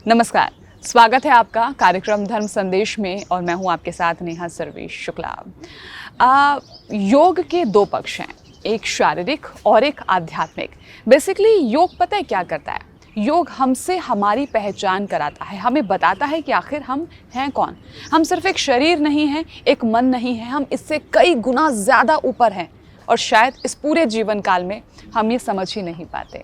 नमस्कार, स्वागत है आपका कार्यक्रम धर्म संदेश में और मैं हूं आपके साथ नेहा सर्वेश शुक्ला। योग के दो पक्ष हैं, एक शारीरिक और एक आध्यात्मिक। बेसिकली योग पता है क्या करता है? योग हमसे हमारी पहचान कराता है, हमें बताता है कि आखिर हम हैं कौन। हम सिर्फ एक शरीर नहीं हैं, एक मन नहीं है, हम इससे कई गुना ज़्यादा ऊपर हैं और शायद इस पूरे जीवन काल में हम ये समझ ही नहीं पाते।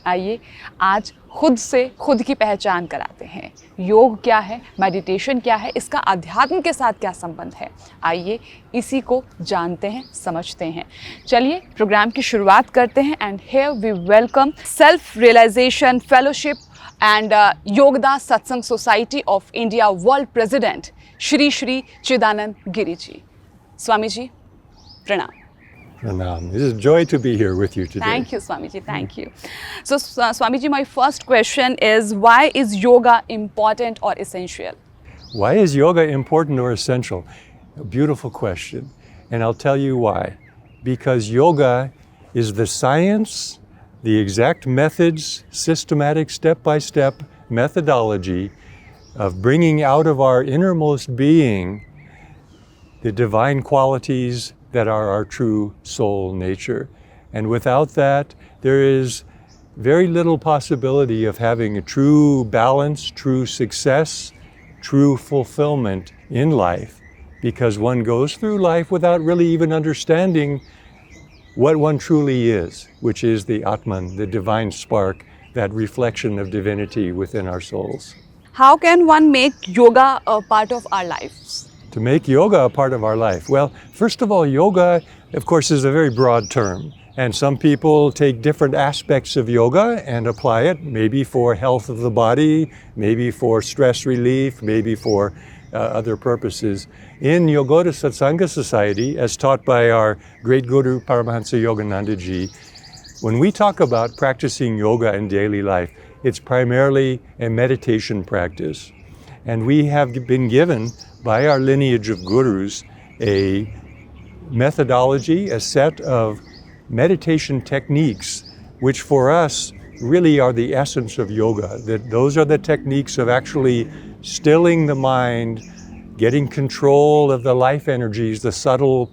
आइए आज खुद से खुद की पहचान कराते हैं। योग क्या है, मेडिटेशन क्या है, इसका अध्यात्म के साथ क्या संबंध है, आइए इसी को जानते हैं, समझते हैं। चलिए प्रोग्राम की शुरुआत करते हैं। And here we welcome Self Realization Fellowship and Yogoda Satsanga Society of India world president Shri Shri Chidananda Giri ji. Swami ji प्रणाम। Pranam. It is a joy to be here with you today. Thank you, Swamiji. Thank you. So, Swamiji, my first question is, why is yoga important or essential? Why is yoga important or essential? A beautiful question. And I'll tell you why. Because yoga is the science, the exact methods, systematic step-by-step methodology of bringing out of our innermost being the divine qualities that are our true soul nature. And without that, there is very little possibility of having a true balance, true success, true fulfillment in life, because one goes through life without really even understanding what one truly is, which is the Atman, the divine spark, that reflection of divinity within our souls. How can one make yoga a part of our lives? To make yoga a part of our life? Well, first of all, yoga, of course, is a very broad term. And some people take different aspects of yoga and apply it, maybe for health of the body, maybe for stress relief, maybe for other purposes. In Yogoda Satsanga Society, as taught by our great Guru Paramahansa Yogananda Ji, when we talk about practicing yoga in daily life, it's primarily a meditation practice. And we have been given by our lineage of gurus a methodology, a set of meditation techniques, which for us really are the essence of yoga. That those are the techniques of actually stilling the mind, getting control of the life energies, the subtle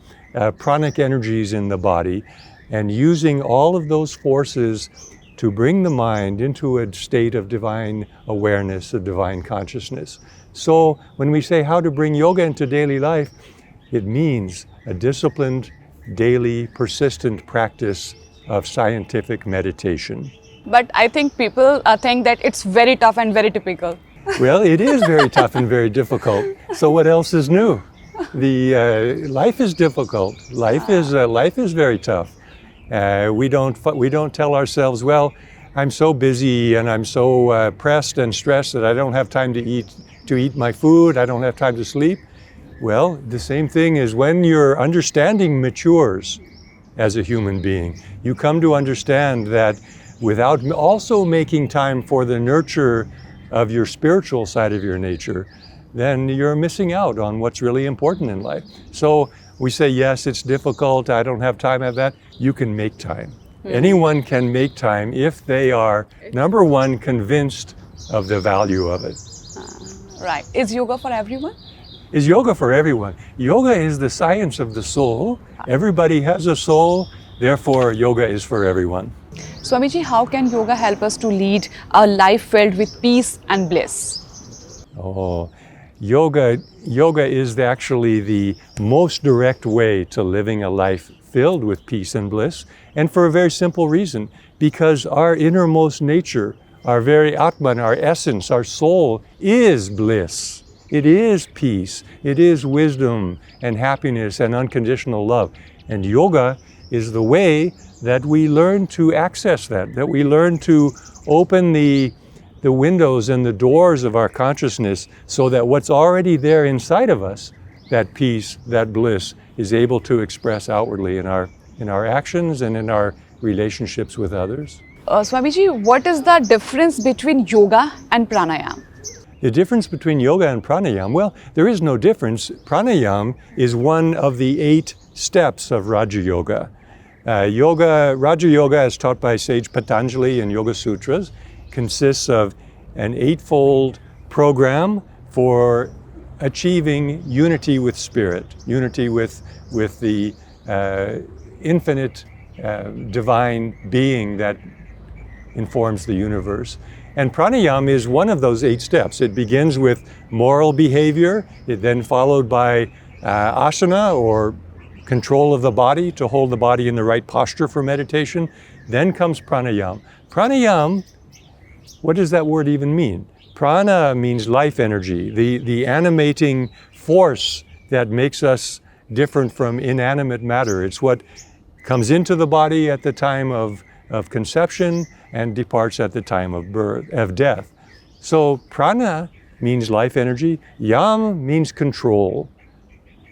pranic energies in the body, and using all of those forces to bring the mind into a state of divine awareness, of divine consciousness. So when we say how to bring yoga into daily life, it means a disciplined, daily, persistent practice of scientific meditation. But I think people think that it's very tough and very typical. Well, it is very tough and very difficult. So what else is new? Life is difficult. Life is very tough. We don't tell ourselves, well, I'm so busy and I'm so pressed and stressed that I don't have time to eat my food, I don't have time to sleep. Well, the same thing is when your understanding matures as a human being, you come to understand that without also making time for the nurture of your spiritual side of your nature, then you're missing out on what's really important in life. So we say, yes, it's difficult, I don't have time of that. You can make time. Anyone can make time if they are, number one, convinced of the value of it. Right. Is yoga for everyone? Is yoga for everyone? Yoga is the science of the soul. Everybody has a soul, therefore yoga is for everyone. Swamiji, how can yoga help us to lead a life filled with peace and bliss? Oh, yoga is actually the most direct way to living a life filled with peace and bliss, and for a very simple reason, because our innermost nature, our very Atman, our essence, our soul is bliss. It is peace, it is wisdom and happiness and unconditional love. And yoga is the way that we learn to access that we learn to open the windows and the doors of our consciousness so that what's already there inside of us, that peace, that bliss, is able to express outwardly in our actions and in our relationships with others. Swamiji, what is the difference between yoga and pranayam? The difference between yoga and pranayam, well, there is no difference. Pranayam is one of the 8 steps of Raja Yoga. Raja Yoga, as taught by sage Patanjali in Yoga Sutras, consists of an eightfold program for achieving unity with spirit, unity with the infinite divine being that informs the universe. And pranayam is one of those 8 steps. It begins with moral behavior, it then followed by asana, or control of the body, to hold the body in the right posture for meditation. Then comes pranayam. Pranayam, what does that word even mean? Prana means life energy, the animating force that makes us different from inanimate matter. It's what comes into the body at the time of conception and departs at the time of death. So prana means life energy, yam means control.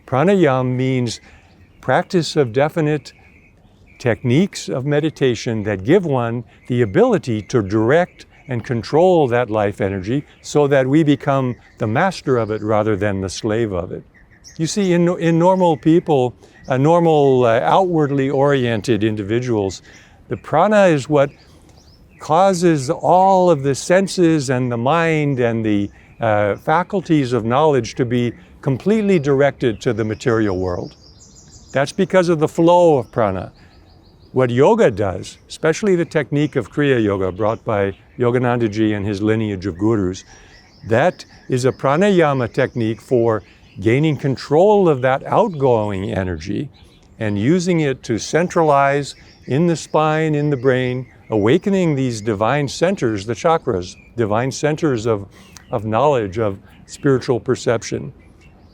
Pranayam means practice of definite techniques of meditation that give one the ability to direct and control that life energy so that we become the master of it rather than the slave of it. You see, in normal people, normal outwardly oriented individuals, the prana is what causes all of the senses and the mind and the faculties of knowledge to be completely directed to the material world. That's because of the flow of prana. What yoga does, especially the technique of Kriya Yoga brought by Yogananda Ji and his lineage of gurus, that is a pranayama technique for gaining control of that outgoing energy and using it to centralize in the spine, in the brain, awakening these divine centers, the chakras, divine centers of knowledge, of spiritual perception.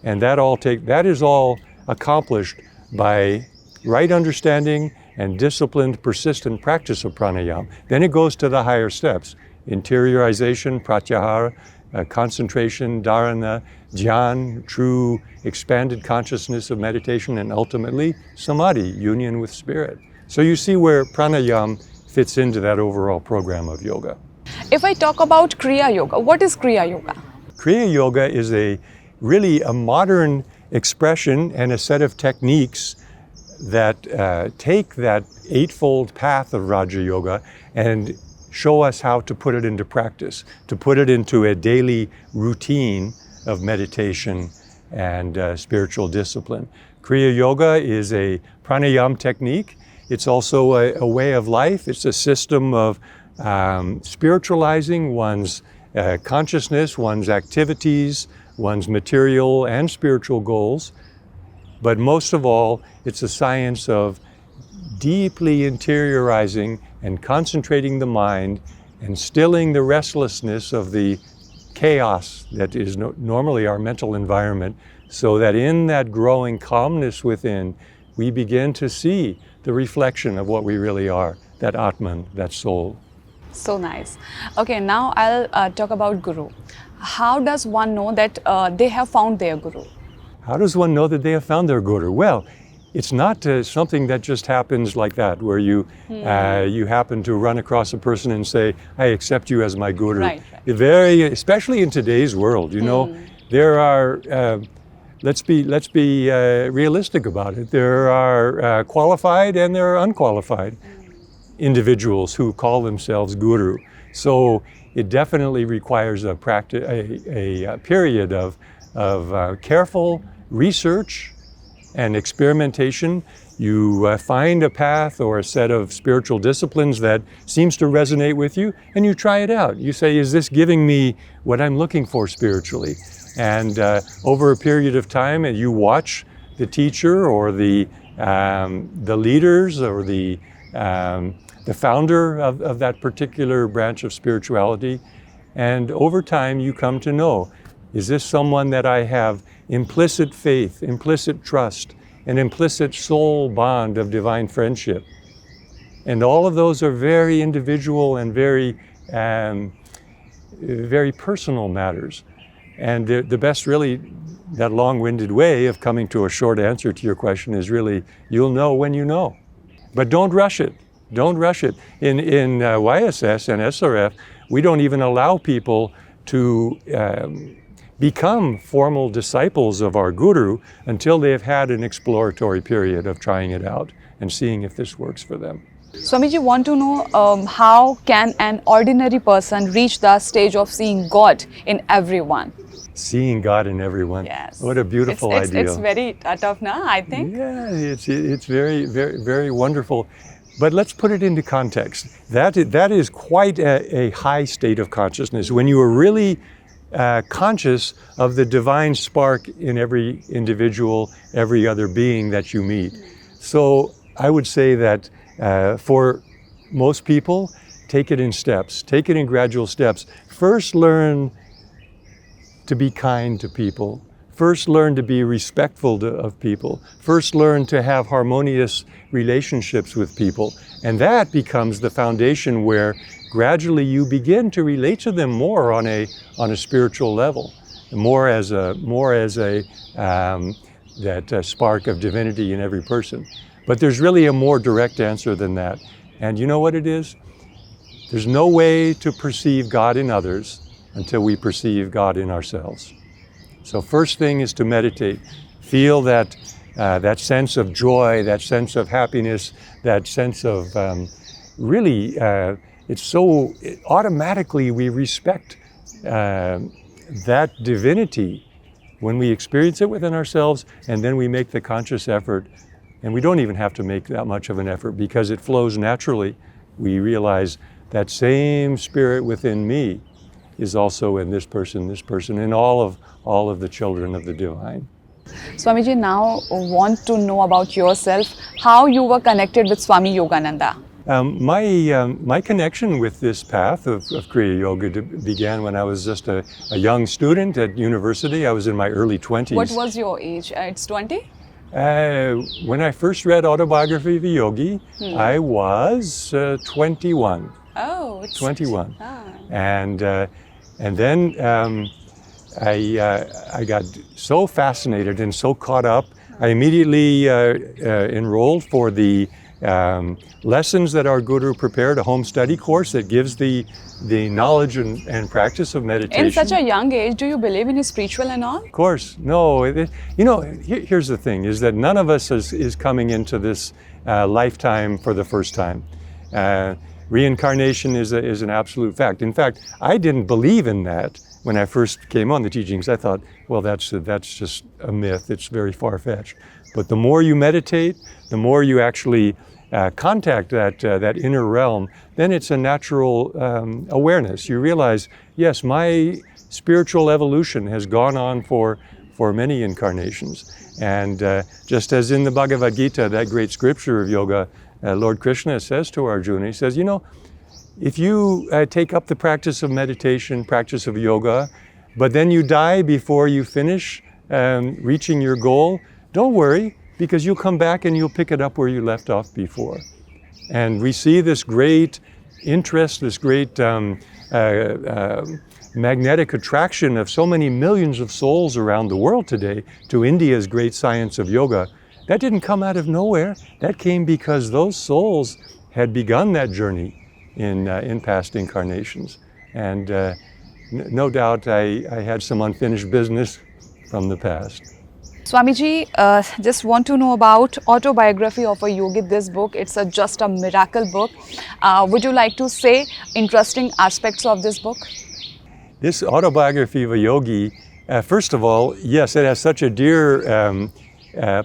And that is all accomplished by right understanding and disciplined, persistent practice of pranayama. Then it goes to the higher steps: interiorization, pratyahara, concentration, dharana, dhyan, true expanded consciousness of meditation, and ultimately samadhi, union with spirit. So you see where pranayama fits into that overall program of yoga. If I talk about Kriya Yoga, what is Kriya Yoga? Kriya Yoga is really a modern expression and a set of techniques that take that eightfold path of Raja Yoga and show us how to put it into practice, to put it into a daily routine of meditation and spiritual discipline. Kriya Yoga is a pranayama technique. It's also a way of life. It's a system of spiritualizing one's consciousness, one's activities, one's material and spiritual goals. But most of all, it's a science of deeply interiorizing and concentrating the mind and stilling the restlessness of the chaos that is normally our mental environment, so that in that growing calmness within, we begin to see the reflection of what we really are, that Atman, that soul. So nice. Okay, now I'll talk about Guru. How does one know that they have found their Guru? How does one know that they have found their Guru? Well, it's not something that just happens like that, where you happen to run across a person and say, I accept you as my Guru. Right. Especially in today's world, you know, there are, let's be realistic about it. There are qualified and there are unqualified individuals who call themselves Guru. So it definitely requires a period of careful research and experimentation. You find a path or a set of spiritual disciplines that seems to resonate with you, and you try it out. You say, is this giving me what I'm looking for spiritually? And over a period of time, and you watch the teacher or the leaders or the founder of that particular branch of spirituality, and over time you come to know, is this someone that I have implicit faith, implicit trust, an implicit soul bond of divine friendship? And all of those are very individual and very personal matters. And the best, really, that long-winded way of coming to a short answer to your question is really, you'll know when you know. But don't rush it. Don't rush it. In YSS and SRF, we don't even allow people to become formal disciples of our Guru until they have had an exploratory period of trying it out and seeing if this works for them. Swamiji, want to know how can an ordinary person reach the stage of seeing God in everyone? Seeing God in everyone. Yes. What a beautiful It's ideal. very tough now, I think. Yeah, it's very, very, very wonderful. But let's put it into context. That is quite a high state of consciousness. When you are really conscious of the divine spark in every individual, every other being that you meet. So I would say that for most people, take it in steps, take it in gradual steps. First learn to be kind to people. First learn to be respectful of people. First learn to have harmonious relationships with people. And that becomes the foundation where gradually you begin to relate to them more on a spiritual level, more as a that spark of divinity in every person. But there's really a more direct answer than that. And you know what it is? There's no way to perceive God in others until we perceive God in ourselves. So first thing is to meditate. Feel that sense of joy, that sense of happiness, that sense of it's so automatically we respect that divinity when we experience it within ourselves, and then we make the conscious effort. And we don't even have to make that much of an effort because it flows naturally. We realize that same spirit within me is also in this person, and all of the children of the divine. Swamiji, now want to know about yourself, how you were connected with Swami Yogananda. My connection with this path of Kriya Yoga began when I was just a young student at university. I was in my early 20s. What was your age? It's 20? When I first read Autobiography of a Yogi, I was 21. Oh, it's 21. Ah. And then I got so fascinated and so caught up, I immediately enrolled for the lessons that our Guru prepared, a home study course that gives the knowledge and practice of meditation. In such a young age, do you believe in spiritual and all? Of course, no. Here's the thing, is that none of us is coming into this lifetime for the first time. Reincarnation is an absolute fact. In fact, I didn't believe in that when I first came on the teachings. I thought, well, that's just a myth. It's very far-fetched. But the more you meditate, the more you actually contact that inner realm, then it's a natural awareness. You realize, yes, my spiritual evolution has gone on for many incarnations. And just as in the Bhagavad Gita, that great scripture of yoga, Lord Krishna says to Arjuna, he says, if you take up the practice of meditation, practice of yoga, but then you die before you finish reaching your goal, don't worry, because you'll come back and you'll pick it up where you left off before. And we see this great interest, this great magnetic attraction of so many millions of souls around the world today to India's great science of yoga. That didn't come out of nowhere. That came because those souls had begun that journey in past incarnations. And no doubt I had some unfinished business from the past. Swamiji, just want to know about Autobiography of a Yogi, this book. It's just a miracle book. Would you like to say interesting aspects of this book? This Autobiography of a Yogi, first of all, yes, it has such a dear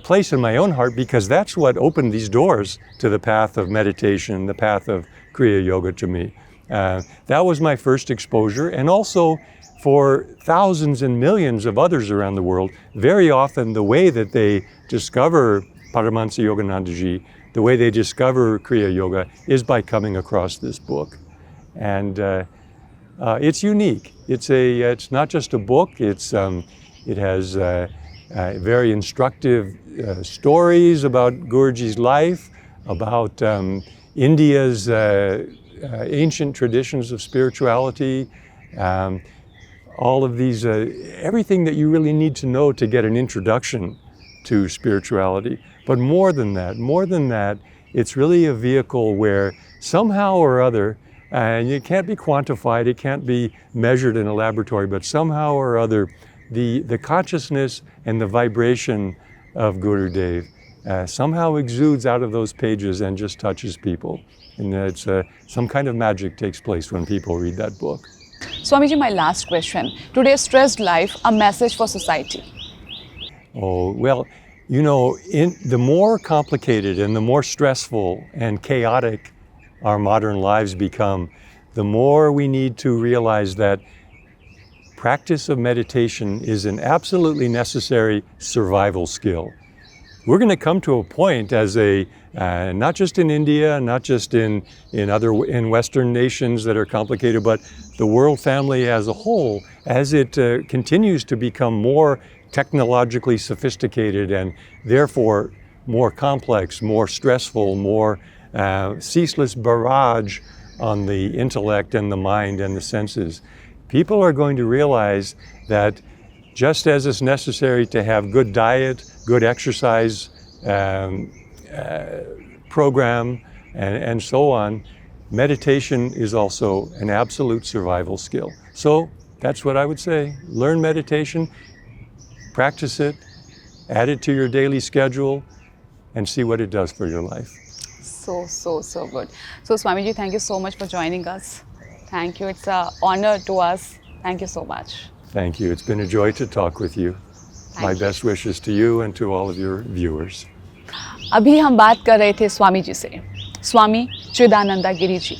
place in my own heart because that's what opened these doors to the path of meditation, the path of Kriya Yoga to me. That was my first exposure, and also for thousands and millions of others around the world, very often the way that they discover Paramahansa Yoganandaji, the way they discover Kriya Yoga is by coming across this book. And it's unique. It's not just a book, it has very instructive stories about Guruji's life, about India's ancient traditions of spirituality, all of these, everything that you really need to know to get an introduction to spirituality. But more than that, it's really a vehicle where somehow or other, and it can't be quantified, it can't be measured in a laboratory, but somehow or other, the consciousness and the vibration of Gurudev somehow exudes out of those pages and just touches people. And it's some kind of magic takes place when people read that book. Swamiji, my last question. Today's stressed life, a message for society. Oh, well, you know, the more complicated and the more stressful and chaotic our modern lives become, the more we need to realize that practice of meditation is an absolutely necessary survival skill. We're going to come to a point as not just in India, not just in Western nations that are complicated, but the world family as a whole, as it continues to become more technologically sophisticated and therefore more complex, more stressful, more ceaseless barrage on the intellect and the mind and the senses. People are going to realize that just as it's necessary to have good diet, good exercise program, and so on, meditation is also an absolute survival skill. So that's what I would say. Learn meditation, practice it, add it to your daily schedule, and see what it does for your life. So good. So Swamiji, thank you so much for joining us. Thank you. It's an honor to us. Thank you so much. Thank you. It's been a joy to talk with you. My best wishes to you and to all of your viewers. अभी हम बात कर रहे थे स्वामी जी से, स्वामी चिदानंदा गिरी जी।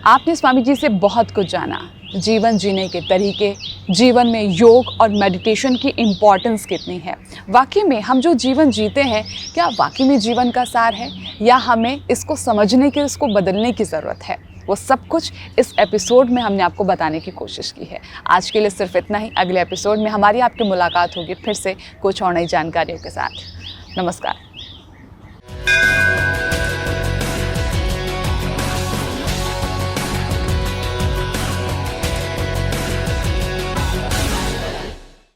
आपने स्वामी जी से बहुत कुछ जाना, जीवन जीने के तरीके, जीवन में योग और मेडिटेशन की इम्पॉर्टेंस कितनी है। वाकई में हम जो जीवन जीते हैं, क्या वाकई में जीवन का सार है या हमें इसको समझने के, इसको बदलने की ज़रूरत है। वो सब कुछ इस एपिसोड में हमने आपको बताने की कोशिश की है। आज के लिए सिर्फ इतना ही। अगले एपिसोड में हमारी आपकी मुलाकात होगी फिर से कुछ और नई जानकारियों के साथ। नमस्कार।